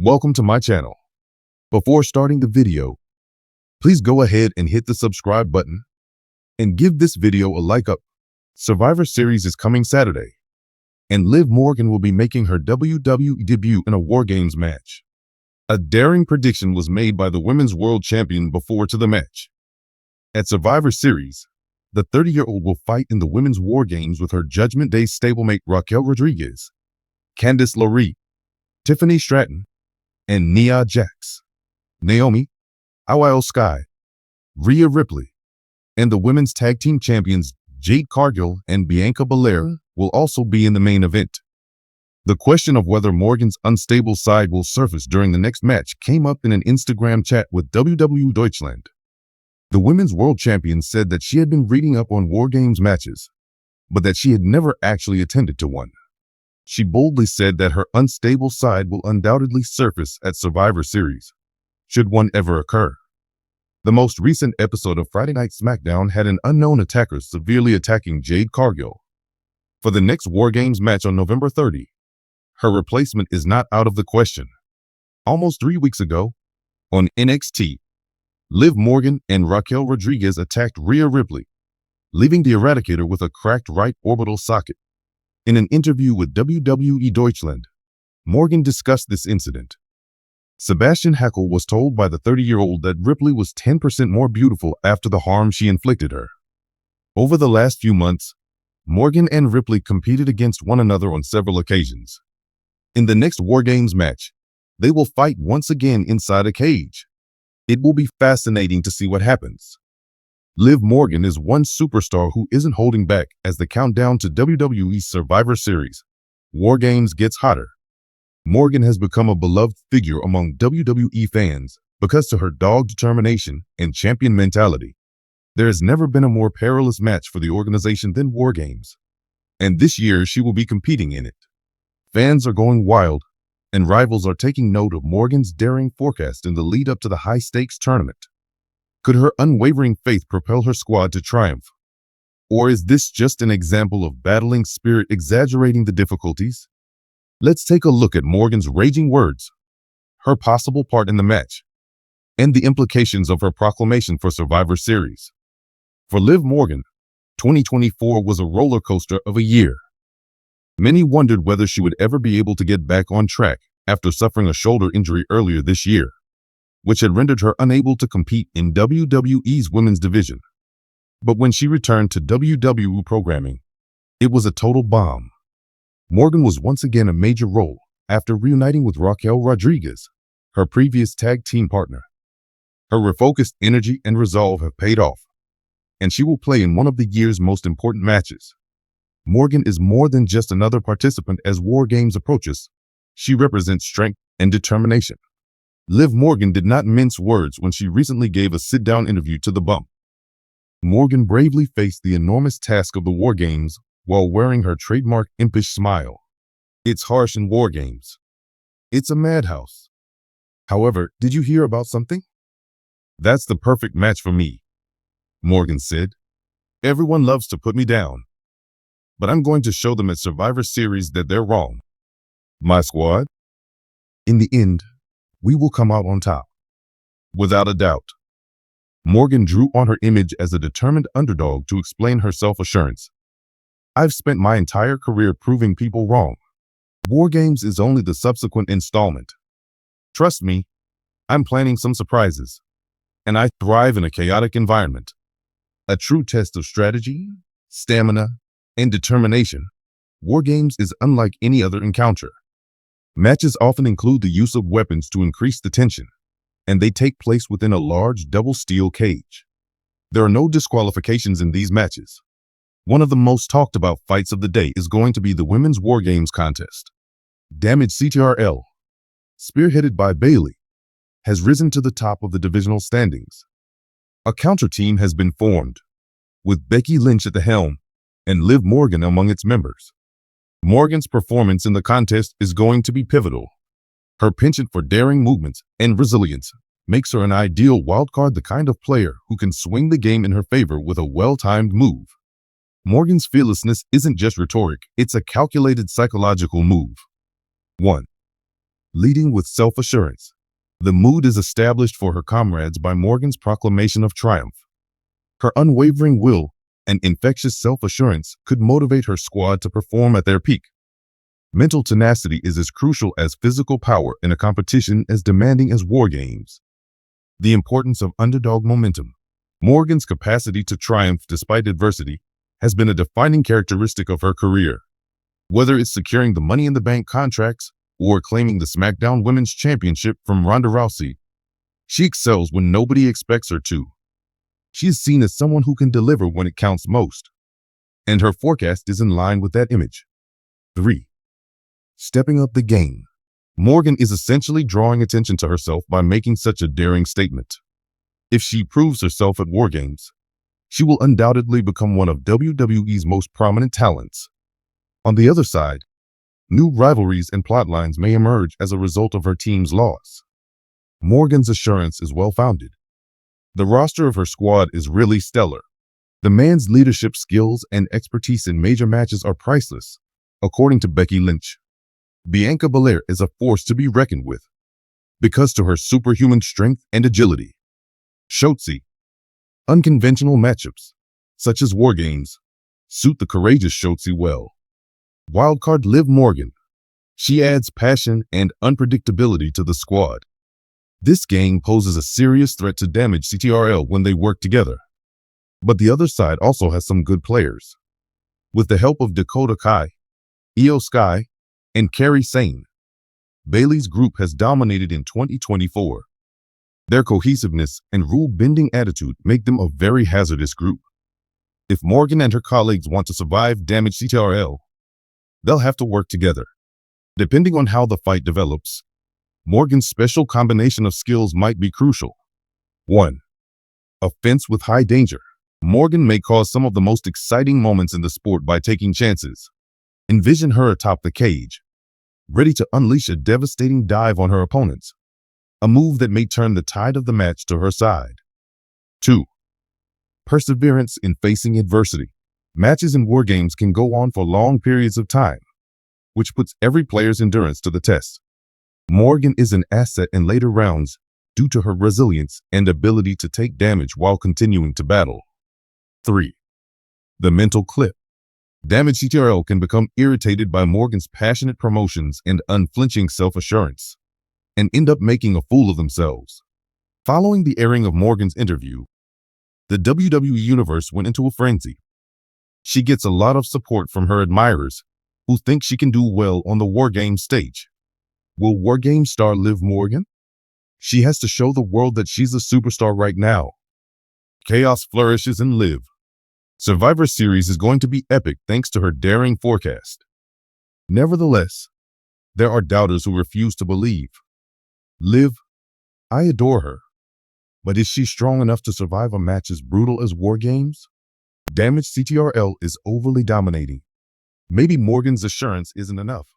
Welcome to my channel. Before starting the video, please go ahead and hit the subscribe button and give this video a like up. Survivor Series is coming Saturday, and Liv Morgan will be making her WWE debut in a War Games match. A daring prediction was made by the Women's World Champion before to the match. At Survivor Series, the 30-year-old will fight in the Women's War Games with her Judgment Day stablemate Raquel Rodriguez, Candice LeRae, Tiffany Stratton, and Nia Jax. Naomi, Io Sky, Rhea Ripley, and the women's tag team champions Jade Cargill and Bianca Belair will also be in the main event. The question of whether Morgan's unstable side will surface during the next match came up in an Instagram chat with WWE Deutschland. The Women's World Champion said that she had been reading up on War Games matches, but that she had never actually attended to one. She boldly said that her unstable side will undoubtedly surface at Survivor Series, should one ever occur. The most recent episode of Friday Night SmackDown had an unknown attacker severely attacking Jade Cargill. For the next War Games match on November 30, her replacement is not out of the question. Almost 3 weeks ago, on NXT, Liv Morgan and Raquel Rodriguez attacked Rhea Ripley, leaving the Eradicator with a cracked right orbital socket. In an interview with WWE Deutschland, Morgan discussed this incident. Sebastian Hackle was told by the 30-year-old that Ripley was 10% more beautiful after the harm she inflicted her. Over the last few months, Morgan and Ripley competed against one another on several occasions. In the next War Games match, they will fight once again inside a cage. It will be fascinating to see what happens. Liv Morgan is one superstar who isn't holding back as the countdown to WWE Survivor Series War Games gets hotter. Morgan has become a beloved figure among WWE fans because to her dogged determination and champion mentality. There has never been a more perilous match for the organization than War Games, and this year she will be competing in it. Fans are going wild, and rivals are taking note of Morgan's daring forecast in the lead up to the high-stakes tournament. Could her unwavering faith propel her squad to triumph? Or is this just an example of battling spirit exaggerating the difficulties? Let's take a look at Morgan's raging words, her possible part in the match, and the implications of her proclamation for Survivor Series. For Liv Morgan, 2024 was a roller coaster of a year. Many wondered whether she would ever be able to get back on track after suffering a shoulder injury earlier this year, which had rendered her unable to compete in WWE's women's division. But when she returned to WWE programming, it was a total bomb. Morgan was once again a major role after reuniting with Raquel Rodriguez, her previous tag team partner. Her refocused energy and resolve have paid off, and she will play in one of the year's most important matches. Morgan is more than just another participant as War Games approaches. She represents strength and determination. Liv Morgan did not mince words when she recently gave a sit-down interview to The Bump. Morgan bravely faced the enormous task of the War Games while wearing her trademark impish smile. It's harsh in War Games. It's a madhouse. However, did you hear about something? That's the perfect match for me, Morgan said. Everyone loves to put me down, but I'm going to show them at Survivor Series that they're wrong. My squad? In the end, we will come out on top. Without a doubt. Morgan drew on her image as a determined underdog to explain her self-assurance. I've spent my entire career proving people wrong. War Games is only the subsequent installment. Trust me, I'm planning some surprises, and I thrive in a chaotic environment. A true test of strategy, stamina, and determination. War Games is unlike any other encounter. Matches often include the use of weapons to increase the tension, and they take place within a large double steel cage. There are no disqualifications in these matches. One of the most talked about fights of the day is going to be the Women's War Games contest. Damage CTRL, spearheaded by Bayley, has risen to the top of the divisional standings. A counter team has been formed, with Becky Lynch at the helm and Liv Morgan among its members. Morgan's performance in the contest is going to be pivotal. Her penchant for daring movements and resilience makes her an ideal wildcard, the kind of player who can swing the game in her favor with a well-timed move. Morgan's fearlessness isn't just rhetoric, it's a calculated psychological move. 1. Leading with self-assurance. The mood is established for her comrades by Morgan's proclamation of triumph. Her unwavering will and infectious self-assurance could motivate her squad to perform at their peak. Mental tenacity is as crucial as physical power in a competition as demanding as war games. The importance of underdog momentum. Morgan's capacity to triumph despite adversity has been a defining characteristic of her career. Whether it's securing the Money in the Bank contracts or claiming the SmackDown Women's Championship from Ronda Rousey, she excels when nobody expects her to. She is seen as someone who can deliver when it counts most, and her forecast is in line with that image. 3. Stepping up the game. Morgan is essentially drawing attention to herself by making such a daring statement. If she proves herself at War Games, she will undoubtedly become one of WWE's most prominent talents. On the other side, new rivalries and plotlines may emerge as a result of her team's loss. Morgan's assurance is well-founded. The roster of her squad is really stellar. The man's leadership skills and expertise in major matches are priceless, according to Becky Lynch. Bianca Belair is a force to be reckoned with, because to her superhuman strength and agility. Shotzi. Unconventional matchups, such as War Games, suit the courageous Shotzi well. Wildcard Liv Morgan. She adds passion and unpredictability to the squad. This gang poses a serious threat to damage CTRL when they work together. But the other side also has some good players. With the help of Dakota Kai, Io Sky, and Kairi Sane, Bayley's group has dominated in 2024. Their cohesiveness and rule-bending attitude make them a very hazardous group. If Morgan and her colleagues want to survive damage CTRL, they'll have to work together. Depending on how the fight develops, Morgan's special combination of skills might be crucial. 1. Offense with high danger. Morgan may cause some of the most exciting moments in the sport by taking chances. Envision her atop the cage, ready to unleash a devastating dive on her opponents, a move that may turn the tide of the match to her side. 2. Perseverance in facing adversity. Matches in War Games can go on for long periods of time, which puts every player's endurance to the test. Morgan is an asset in later rounds due to her resilience and ability to take damage while continuing to battle. 3. The mental clip. Damage CTRL can become irritated by Morgan's passionate promotions and unflinching self-assurance, and end up making a fool of themselves. Following the airing of Morgan's interview, the WWE Universe went into a frenzy. She gets a lot of support from her admirers, who think she can do well on the War Games stage. Will War Games star Liv Morgan? She has to show the world that she's a superstar right now. Chaos flourishes in Liv. Survivor Series is going to be epic thanks to her daring forecast. Nevertheless, there are doubters who refuse to believe. Liv, I adore her, but is she strong enough to survive a match as brutal as War Games? Damage CTRL is overly dominating. Maybe Morgan's assurance isn't enough.